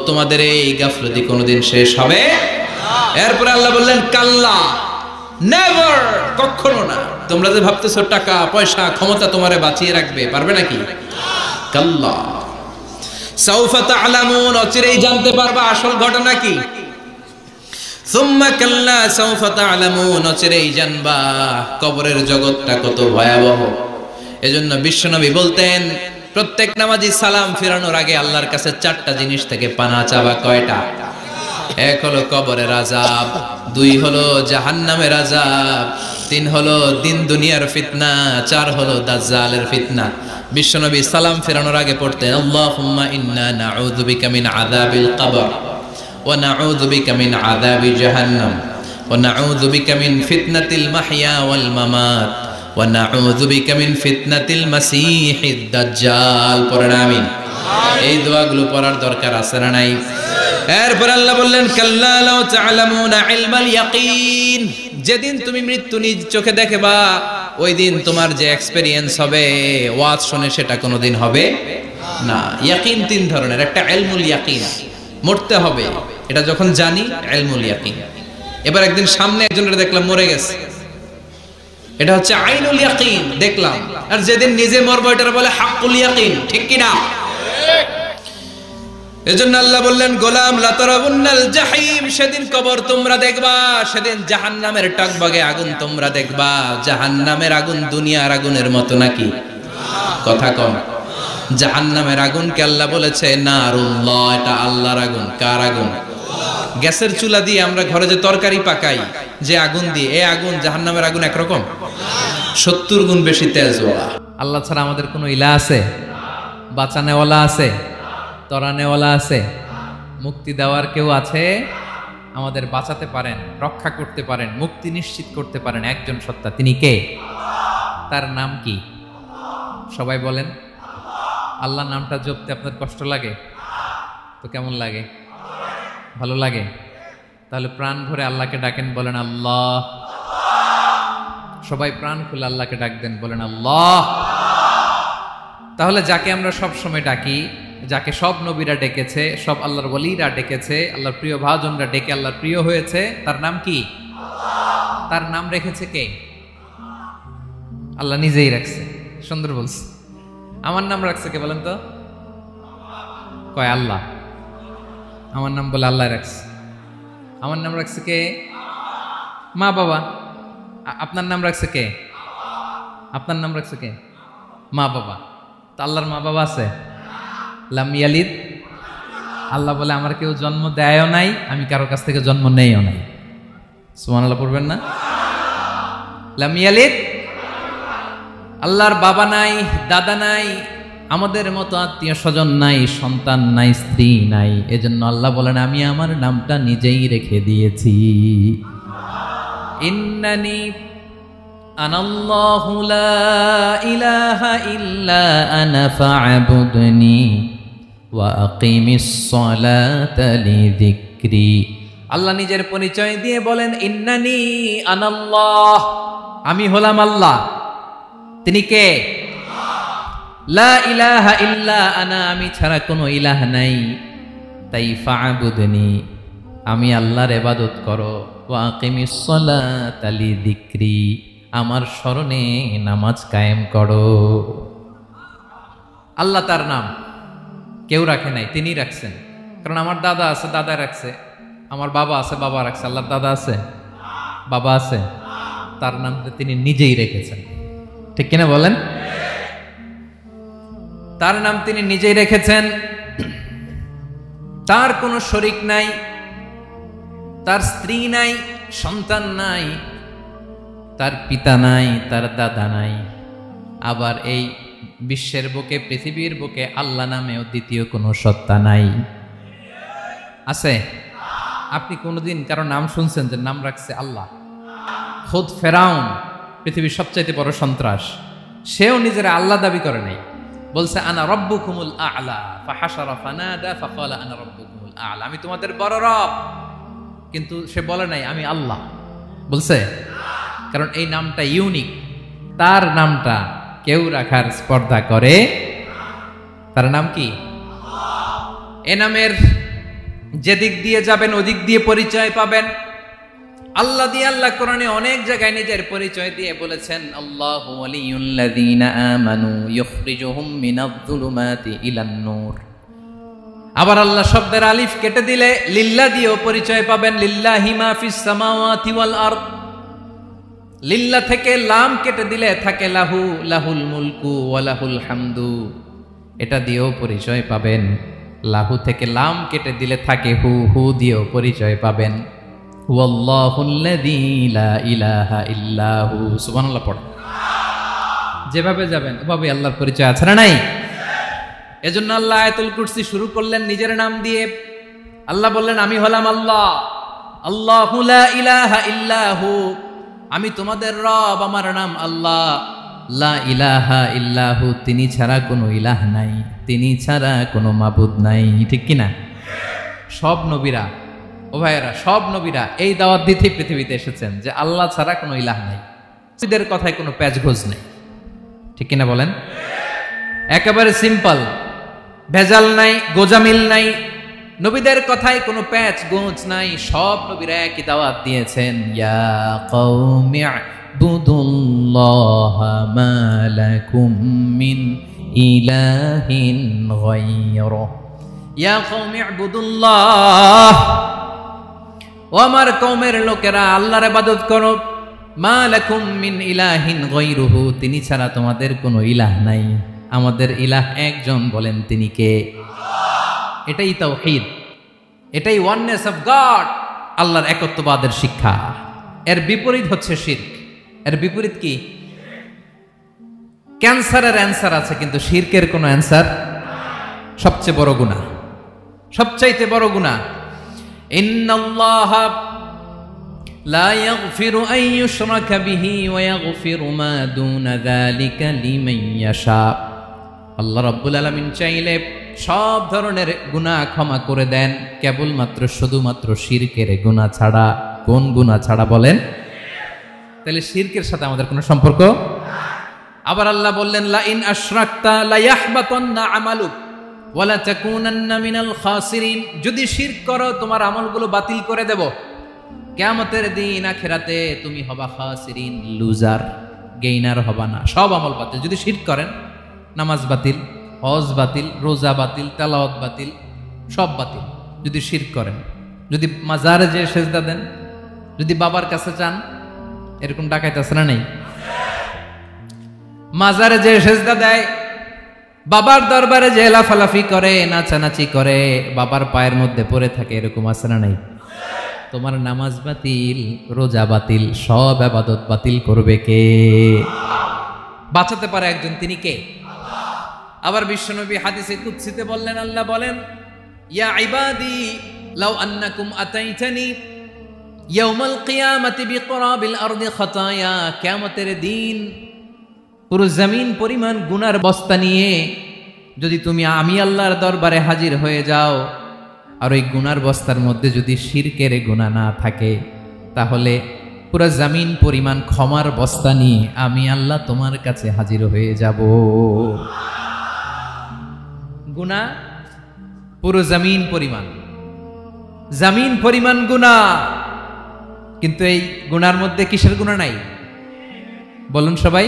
তোমাদের এই গাফলতি কোনোদিন শেষ হবে? এরপর আল্লাহ বললেন কাল্লা, নেভার, কখনো না। তোমরা যে ভাবতেছো টাকা পয়সা ক্ষমতা তোমারে বাঁচিয়ে রাখবে, পারবে নাকি? কাল্লা সাউফা তা'লামুন, অচিরেই জানতে পারবা আসল ঘটনা কি। সুম্মা কাল্লা সাউফা তা'লামুন, অচিরেই জানবা কবরের জগৎটা কত ভয়াবহ। এজন্য বিশ্বনবী বলতেন প্রত্যেক নামাজি সালাম ফিরানোর আগে আল্লাহর কাছে 4টা জিনিস থেকে পানা চাওয়া। কয়টা? 1 হলো কবরের আযাব, 2 হলো জাহান্নামের আযাব, 3 হলো দিন দুনিয়ার ফিতনা, 4 হলো দাজ্জালের ফিতনা। বিশ্বনবী সালাম ফেরানোর আগে পড়তেন আল্লাহুম্মা ইন্না নাউযু বিকা মিন আযাবিল কবর ওয়া নাউযু বিকা মিন আযাবি জাহান্নাম ওয়া নাউযু বিকা মিন ফিতনাতিল মাহইয়া ওয়াল মামাত ওয়া নাউযু বিকা মিন ফিতনাতিল মাসীহিদ দাজ্জাল। পড়েন আমিন। এই দোয়াগুলো পড়ার দরকার আছে না নাই? এরপর আল্লাহ বললেন কাল্লা লাউ তা'লামুনা ইলমাল ইয়াকিন, যেদিন তুমি মৃত্যু নিজ চোখে দেখবা ওই দিন তোমার যে এক্সপেরিয়েন্স হবে ওয়াজ শুনে সেটা কোনোদিন হবে না। ইয়াকিন 3 ধরনের, একটা ইলমুল ইয়াকিন, মরতে হবে, এটা যখন জানি ইলমুল ইয়াকিন। এবার একদিন সামনে একজনের দেখলাম মরে গেছে, এটা হচ্ছে আইনুল ইয়াকিন, দেখলাম। আর যেদিন নিজে মরবো এটা বলে হাক্কুল ইয়াকিন, ঠিক কি না? এজন্য আল্লাহ বললেন গোলাম লা তারাবুন্নাল জাহিম, সেদিন কবর তোমরা দেখবা, সেদিন জাহান্নামের টকবগে আগুন তোমরা দেখবা। জাহান্নামের আগুন দুনিয়ার আগুনের মতো নাকি? কথা কম। জাহান্নামের আগুনকে আল্লাহ বলেছে নারুল্লাহ, এটা আল্লাহর আগুন। কার আগুন? গ্যাসের চুলা দিয়ে আমরা ঘরে যে তরকারি পাকাই যে আগুন দিয়ে, এই আগুন জাহান্নামের আগুন একরকম, 70 গুণ বেশি তেজওয়ালা। আল্লাহ ছাড়া আমাদের কোনো ইলাহ আছে? বাঁচানেওয়ালা আছে? তরানেওয়ালা আছে? মুক্তি দেওয়ার কেউ আছে? আমাদের বাঁচাতে পারেন, রক্ষা করতে পারেন, মুক্তি নিশ্চিত করতে পারেন একজন সত্তা। তিনি কে? তার নাম কি? সবাই বলেন। আল্লাহ নামটা জপতে আপনার কষ্ট লাগে তো কেমন লাগে? ভালো লাগে? তাহলে প্রাণ ভরে আল্লাহকে ডাকেন, বলেন আল্লাহ। সবাই প্রাণ খুলে আল্লাহকে ডাক দেন, বলেন আল্লাহ। তাহলে যাকে আমরা সব সময় ডাকি, যাকে সব নবীরা ডেকেছে, সব আল্লাহর ওয়ালিরা ডেকেছে, আল্লাহর প্রিয় ভাজনরা ডেকে আল্লাহর প্রিয় হয়েছে, তার নাম কি? তার নাম রেখেছে কে? আল্লাহ নিজেই রাখছে। সুন্দর বলছে। আমার নাম রাখছে কে বলেন তো? কয় আল্লাহ। আমার নাম বলে আল্লাহ রাখছে। আমার নাম রাখছে কে? মা বাবা। আপনার নাম রাখছে কে? আপনার নাম রাখছে কে? মা বাবা। তো আল্লাহর মা বাবা আছে? লাম ইয়ালিদ, আল্লাহ বলে আমার কেউ জন্ম দেয়ও নাই, আমি কারো কাছ থেকে জন্ম নেইও নাই। সুবহানাল্লাহ পড়বেন না? লাম ইয়ালিদ, আল্লাহর বাবা নাই, দাদা নাই, আমাদের মতো আত্মীয় স্বজন নাই, সন্তান নাই, স্ত্রী নাই। এজন্য আল্লাহ বলেন আমি আমার নামটা নিজেই রেখে দিয়েছি। ইন্নানি আনাল্লাহু লা ইলাহা ইল্লা আনা ফা'বুদনি ওয়া আকিমিস সালাতা লিযিকরি। আল্লাহ নিজের পরিচয় দিয়ে বলেন ইন্নানি আনাল্লাহ, আমি হলাম আল্লাহ। তিনি কে? লা ইলাহা ইল্লা আনা, আমি ছাড়া কোনো ইলাহ নাই। তাই ফা'বুদনি, আমি আল্লাহর ইবাদত করো। ওয়া আকিমিস সালাতা লিযিকরি, আমার স্মরণে নামাজ কায়েম করো। আল্লাহ তার নাম কেউ রাখে নাই, তিনি রাখছেন। কারণ আমার দাদা আছে, দাদা রাখছে। আমার বাবা আছে, বাবা রাখছে। আল্লাহর দাদা আছে? বাবা আছে? তার নাম তিনি নিজেই রেখেছেন। ঠিক কিনা বলেন? তার নাম তিনি নিজেই রেখেছেন। তার কোনো শরীক নাই, তার স্ত্রী নাই, সন্তান নাই, তার পিতা নাই, তার দাদা নাই। আবার এই বিশ্বের বুকে, পৃথিবীর বুকে আল্লাহ নামেও দ্বিতীয় কোনো সত্তা নাই। আছে? আপনি কোনোদিন কারো নাম শুনছেন যে নাম রাখছে আল্লাহ? খুদ ফেরাউন, পৃথিবীর সবচাইতে বড় সন্ত্রাস, সেও নিজের আল্লাহ দাবি করে নাই। বলছে আনা রব্বুকুমুল আ'লা, ফাহাশারা ফানাদা ফাকালা আনা রব্বুকুমুল আ'লা, আমি তোমাদের বড় রব। কিন্তু সে বলে নাই আমি আল্লাহ। বলছে? কারণ এই নামটা ইউনিক। তার নামটা কেউ রাখার স্পর্ধা করে। তার নাম কি? এ নামের যেদিক দিয়ে যাবেন ওদিক দিয়ে পরিচয় পাবেন। আল্লাহ দিয়ে আল্লাহ কোরআনে অনেক জায়গায় নিজের পরিচয় দিয়ে বলেছেন, আল্লাহু ওয়ালিয়ুল্লাযীনা আমানু ইখরিজুহুম মিনায-যুলুমাতি ইলান-নূর। আবার আল্লাহ শব্দের আলিফ কেটে দিলে লিল্লাহ দিয়েও পরিচয় পাবেন, লিল্লাহি মা ফিস সামাওয়াতি ওয়াল আরদ। লিল্লাহ থেকে লাম কেটে দিলে থাকে লাহু, লাহুল মুলকু ওয়া লাহুল হামদু, এটা দিয়েও পরিচয় পাবেন। লাহু থেকে লাম কেটে দিলে থাকে হু, হু দিয়েও পরিচয় পাবেন। ওয়াল্লাহুল্লাযী লা ইলাহা ইল্লাহু, সুবহানাল্লাহ পড়ে। যেভাবে যাবেন ওভাবে আল্লাহর পরিচয় আছে না নাই? এজন্য আল্লাহ আয়াতুল কুরসি শুরু করলেন নিজের নাম দিয়ে। আল্লাহ বললেন, আমি হলাম আল্লাহ, আল্লাহু লা ইলাহা ইল্লাহু, আমি তোমাদের রব, আমার নাম আল্লাহ। লা ইলাহা ইল্লাহু, তিনি ছাড়া কোনো ইলাহ নাই, তিনি ছাড়া কোনো মাবুদ নাই। ঠিক কিনা? সব নবীরা, ও ভাইয়েরা, সব নবীরা এই দাওয়াত দিতে পৃথিবীতে এসেছেন যে আল্লাহ ছাড়া কোনো ইলাহ নাই, নবীদের কথায় কোনো প্যাচগোজ নেই। ঠিক কিনা বলেন? একেবারে সিম্পল, ভেজাল নাই, গোজামিল নাই, নবীদের কথায় কোনো প্যাচ গোজ নাই। সব নবীরা একই দাওয়াত দিয়েছেন, ইয়া কওমি ইবুদুল্লাহা মা লাকুম মিন ইলাহিন গায়রুহু, ইয়া কওমি ইবুদুল্লাহ, ও আমার কওমের লোকেরা আল্লাহর ইবাদত করো, মা লাকুম মিন ইলাহিন গায়রুহু, তিনি ছাড়া তোমাদের কোনো ইলাহ নাই, আমাদের ইলাহ একজন, বলেন তিনি কে? এটাই তাওহীদ, এটাই ওয়াননেস অফ গড, আল্লাহর একত্ববাদের শিক্ষা। এর বিপরীত হচ্ছে শিরক। এর বিপরীত কি? ক্যান্সারের অ্যান্সার আছে কিন্তু শিরকের কোনো অ্যান্সার। সবচেয়ে বড় গুনাহ, সবচাইতে বড় গুনাহ। ইন্নাল্লাহা লা ইয়াগফিরু আন ইউশরাকা বিহি ওয়া ইয়াগফিরু মা দুনা যালিকা লিমান ইয়াশা। আল্লাহ রাব্বুল আলামিন চাইলে সব ধরনের গুনাহ ক্ষমা করে দেন, কেবলমাত্র শুধুমাত্র শিরকের গুনাহ ছাড়া। কোন গুনাহ ছাড়া বলেন? তাহলে শিরকের সাথে আমাদের কোনো সম্পর্ক। আবার আল্লাহ বললেন, লা ইন আশরাকতা লা ইয়াহবাতান্না আমালুক ওয়া লা তাকুনান্না মিনাল খাসিরিন, যদি শিরক করো তোমার আমলগুলো বাতিল করে দেব, কিয়ামতের দিন আখিরাতে তুমি হবা খাসিরিন, লুজার, গেইনার হবা না, সব আমল বাতিল। যদি শিরক করেন, নামাজ বাতিল, হজ বাতিল, রোজা বাতিল, তেলাওয়াত বাতিল, সব বাতিল যদি শিরক করেন। যদি মাজারে যে সেজদা দেন, যদি বাবার কাছে চান, এরকম ডাকাইতে আছে না নেই? মাজারে যে সেজদা দেয়, বাবার দরবারে যে লাফালাফি করে, নাচানাচি করে, বাবার পায়ের মধ্যে পড়ে থাকে, এরকম আছে না নাই? তোমার নামাজ বাতিল, রোজা বাতিল, সব ইবাদত বাতিল করবে কে? বাঁচাতে পারে একজন, তিনি কে? আবার বিশ্বনবী হাদিসে কুদসিতে বললেন, আল্লাহ বলেন, ইয়া ইবাদি লাউ আন্নাকুম আতাইতানি ইয়াউমাল কিয়ামাতি বিকরাবিল আরদি খাতায়া, কিয়ামতের দিন পুরো জমিন পরিমাণ গুনার বস্তা নিয়ে যদি তুমি আমি আল্লাহর দরবারে হাজির হয়ে যাও, আর ওই গুনার বস্তার মধ্যে যদি শিরকের গুনাহ না থাকে, তাহলে পুরো জমিন পরিমাণ ক্ষমার বস্তা নিয়ে আমি আল্লাহ তোমার কাছে হাজির হয়ে যাব। গুনাহ পুরো জমিন পরিমাণ, জমিন পরিমাণ গুনাহ, কিন্তু এই গুনার মধ্যে কিসের গুনাহ নাই? বলুন সবাই।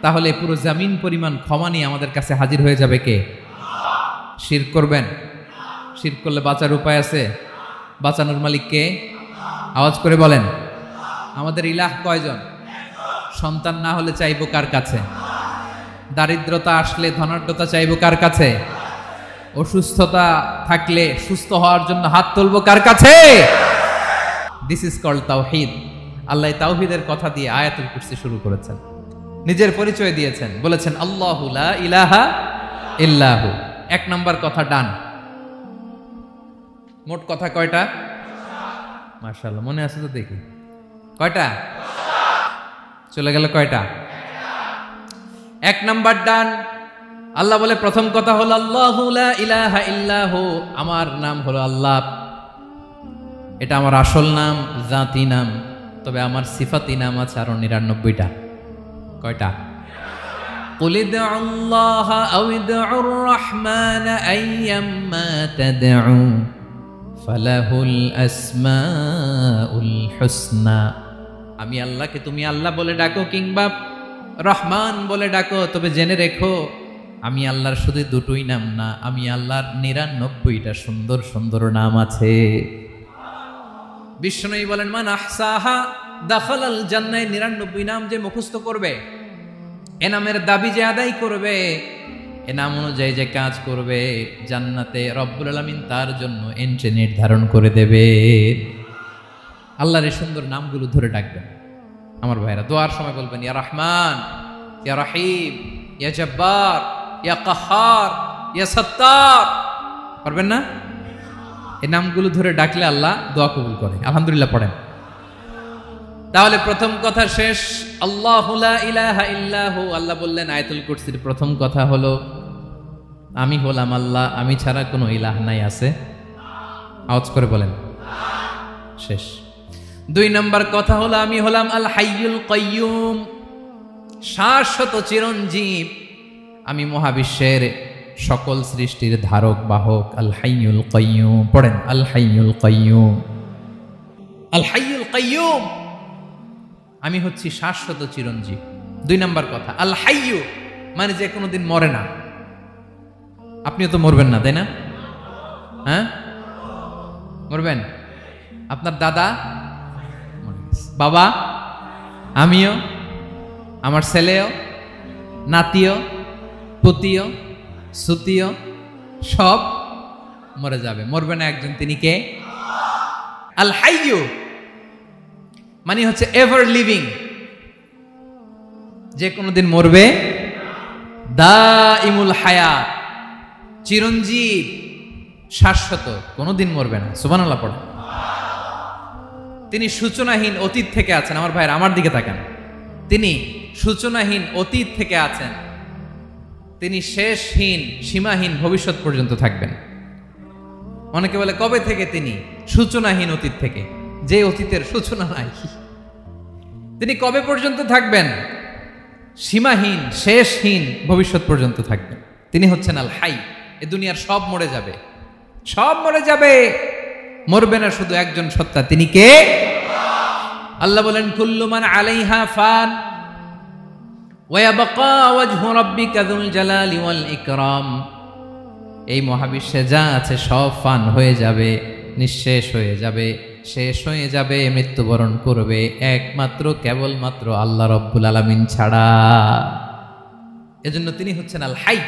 তাহলে পুরো জমিন পরিমাণ ক্ষমা নিয়ে আমাদের কাছে হাজির হয়ে যাবে কে? শিরক করবেন? শিরক করলে বাঁচার উপায় আছে? বাঁচানোর মালিক কে? আওয়াজ করে বলেন। আমাদের ইলাহ কয়জন? সন্তান না হলে চাইবো কার কাছে? দারিদ্রতা আসলে ধনাঢ্যতা চাইবো কার কাছে? অসুস্থতা থাকলে সুস্থ হওয়ার জন্য হাত তুলবো কার কাছে? দিস ইজ কল্ড তাওহীদ। আল্লাহ তাওহীদের কথা দিয়ে আয়াতুল কুরসি শুরু করেছেন, নিজের পরিচয় দিয়েছেন, বলেছেন আল্লাহু লা ইলাহা ইল্লাহু। এক নাম্বার কথা ডান। মোট কথা কয়টা? মাশাআল্লাহ, মনে আছে তো দেখি। কয়টা? চলে গেল কয়টা? এক নাম্বার ডান। আল্লাহ বলে প্রথম কথা হলো আল্লাহু লা ইলাহা ইল্লাহু, আমার নাম হলো আল্লাহ। এটা আমার আসল নাম, জাতি নাম। তবে আমার সিফাতি নাম আছে আরো ৯৯টা। কয়টা? قل ادعوا الله أو ادعوا الرحمن أيما تدعوا ফালাহুল আসমাউল হুসনা। আমি আল্লাহকে তুমি আল্লাহ বলে ডাকো কিংবা রহমান বলে ডাকো, তবে জেনে রেখো আমি আল্লাহর শুধু দুটোই নাম না, আমি আল্লাহর 99টা সুন্দর সুন্দর নাম আছে। বিষ্ণু বলেন মান আহসাহা দাখালাল জান্নাহ। 99 নাম যে মুখস্থ করবে, এ নামের দাবি যে আদায় করবে, এ নাম অনুযায়ী যে কাজ করবে, জান্নাতে রব্বুল আলামিন তার জন্য এন্ট্রি নির্ধারণ করে দেবে। আল্লাহর এই সুন্দর নামগুলো ধরে ডাকবেন আমার ভাইরা। দোয়ার সময় বলবেন ইয়া রহমান, ইয়া রহিম, ইয়া জব্বার, ইয়া কাহ্হার, ইয়া সত্তার। পারবেন না? এই নামগুলো ধরে ডাকলে আল্লাহ দোয়া কবুল করে। আলহামদুলিল্লাহ পড়েন। তাহলে প্রথম কথা শেষ। আল্লাহু লা ইলাহা ইল্লাহু। আল্লাহ বললেন আয়াতুল কুরসির প্রথম কথা হলো আমি হলাম আল্লাহ, আমি ছাড়া কোনো ইলাহ নাই। আছে? আওয়াজ করে বলেন। শেষ। 2 নম্বর কথা হলো আমি হলাম আল হাইয়ুল কাইয়ুম, শাশ্বত চিরঞ্জীব। আমি মহাবিশ্বের সকল সৃষ্টির ধারক বাহক। আল হাইয়ুল কাইয়ুম পড়েন। আল হাইয়ুল কাইয়ুম, আল হাইয়ুল কাইয়ুম। আমি হচ্ছি শাশ্বত চিরঞ্জীব। 2 নম্বর কথা আল হাইয়ু মানে যে কোনোদিন মরে না। আপনিও তো মরবেন না, তাই না? হ্যাঁ, মরবেন। আপনার দাদা, বাবা, আমিও, আমার ছেলেও, নাতিও, পুতিও, সুতিও সব মরে যাবে। মরবে না একজন, তিনি কে? আল হাইয়ু মানে হচ্ছে এভার লিভিং, যে কোনোদিন মরবে। দাইমুল হায়াত, চিরঞ্জীব, শাশ্বত, কোনোদিন মরবে না। সুবহানাল্লাহ পড়ে। তিনি সূচনাহীন অতীত থেকে আছেন। আমার ভাইয়ের আমার দিকে তাকান। তিনি সূচনাহীন অতীত থেকে আছেন, তিনি শেষহীন সীমাহীন ভবিষ্যৎ পর্যন্ত থাকবেন। অনেকে বলে কবে থেকে? তিনি সূচনাহীন অতীত থেকে, যে অতীতের সূচনা নাই। তিনি কবে পর্যন্ত থাকবেন? সীমাহীন শেষহীন ভবিষ্যৎ পর্যন্ত থাকবেন। তিনি হচ্ছেন আল হাই। এ দুনিয়ার সব মরে যাবে, সব মরে যাবে, মরবে না শুধু একজন সত্তা। তিনি কে? আল্লাহ বলেন কুল্লু মান আলাইহা ফান ওয়া ইয়াবকা ওয়াজহু রাব্বিকা যুল জালালি ওয়াল ইকরাম। এই মহাবিশ্বে যা আছে সব ফান হয়ে যাবে, নিঃশেষ হয়ে যাবে, শেষ হয়ে যাবে, মৃত্যুবরণ করবে, একমাত্র কেবলমাত্র আল্লাহ রব্বুল আলামিন ছাড়া। এজন্য তিনি হচ্ছেন আল হাই।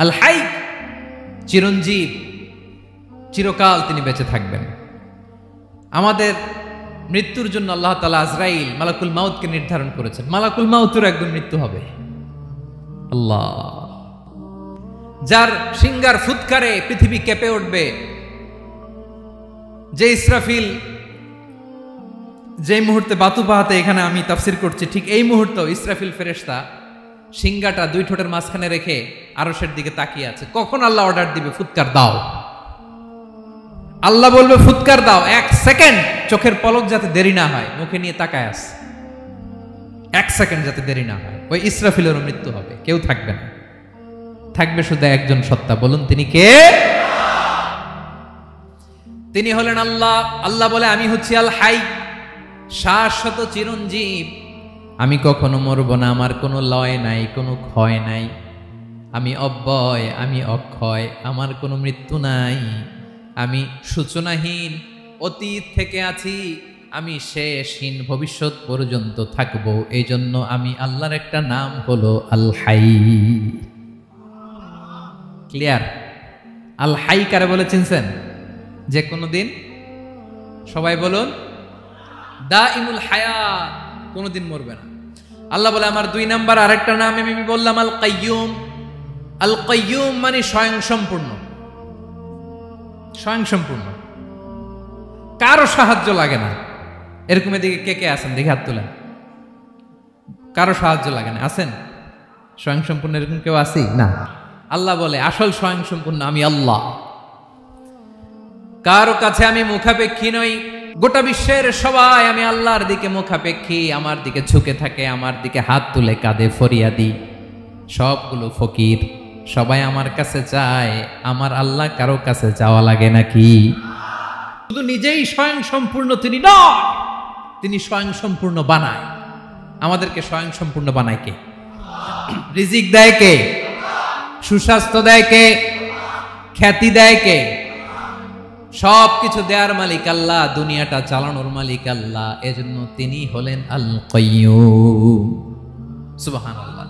আল হাই চিরঞ্জীব, চিরকাল তিনি বেঁচে থাকবেন। আমাদের মৃত্যুর জন্য আল্লাহ তাআলা আজরাইল মালাকুল মাউতকে নির্ধারণ করেছেন। মালাকুল মাউতের একদিন মৃত্যু হবে। আল্লাহ, যার সিংগার ফুৎকারে পৃথিবী কেঁপে উঠবে, যে ইসরাফিল যে মুহূর্তে বাতু পাহাতে এখানে আমি তাফসির করছি, ঠিক এই মুহূর্তেও ইসরাফিল ফেরেশতা সিংগাটা 2 ঠোঁটের মাঝখানে রেখে আরশের দিকে তাকিয়ে আছে। কখন আল্লাহ অর্ডার দিবে ফুৎকার দাও, আল্লাহ বলবে ফুৎকার দাও, 1 সেকেন্ড চোখের পলক যাতে দেরি না হয়, মুখে নিয়ে তাকায় আছে, 1 সেকেন্ড যাতে দেরি না হয়, ওই ইসরাফিলেরও মৃত্যু হবে, কেউ থাকবে না, থাকবে শুধু একজন সত্তা। বলুন তিনি কে? তিনি হলেন আল্লাহ। আল্লাহ বলে আমি হচ্ছি আল হাই, শাশ্বত চিরঞ্জীব। আমি কখনো মরব না, আমার কোনো লয় নাই, কোনো ক্ষয় নাই, আমি অব্যয়, আমি অক্ষয়, আমার কোনো মৃত্যু নাই, আমি সূচনাহীন অতীত থেকে আছি, আমি শেষহীন ভবিষ্যৎ পর্যন্ত থাকব। এই জন্য আমি আল্লাহর একটা নাম হলো আল হাই। ক্লিয়ার? আল হাই কারে বলে চিনছেন? যে কোনো দিন, সবাই বলুন, দাইমুল হায়াত, কোনোদিন মরবে না। আল্লাহ বলে আমার 2 নাম্বার আরেকটা নাম আমি বললাম আল কাইয়ুম। আল কাইয়ুম মানে স্বয়ং সম্পূর্ণ, স্বয়ং সম্পূর্ণ, কারো সাহায্য লাগে না। এরকম এদিকে কে কে আছেন দেখে হাত তোলেন। কারো সাহায্য লাগে না, আছেন? স্বয়ং সম্পূর্ণ এরকম কেউ আছি না? আল্লাহ বলে আসল স্বয়ং সম্পূর্ণ আমি আল্লাহ। কারো কাছে আমি মুখাপেক্ষী নই। গোটা বিশ্বের সবাই আমি আল্লাহর দিকে মুখাপেক্ষী, আমার দিকে ঝুঁকে থাকে, আমার দিকে হাত তুলে কাঁদে ফরিয়াদি। সবগুলো ফকির, সবাই আমার কাছে চায়। আমার আল্লাহ কারো কাছে চাওয়া লাগে নাকি? শুধু নিজেই স্বয়ং সম্পূর্ণ তিনি নয়, তিনি স্বয়ং সম্পূর্ণ বানায়। আমাদেরকে স্বয়ং সম্পূর্ণ বানায় কে? রিজিক দেয় কে? সুস্বাস্থ্য দেয় কে? খ্যাতি দেয় কে? সবকিছু দেয়ার মালিক আল্লাহ, দুনিয়াটা চালানোর মালিক আল্লাহ। এজন্য তিনি হলেন আল কাইয়্যুম। সুবহানাল্লাহ।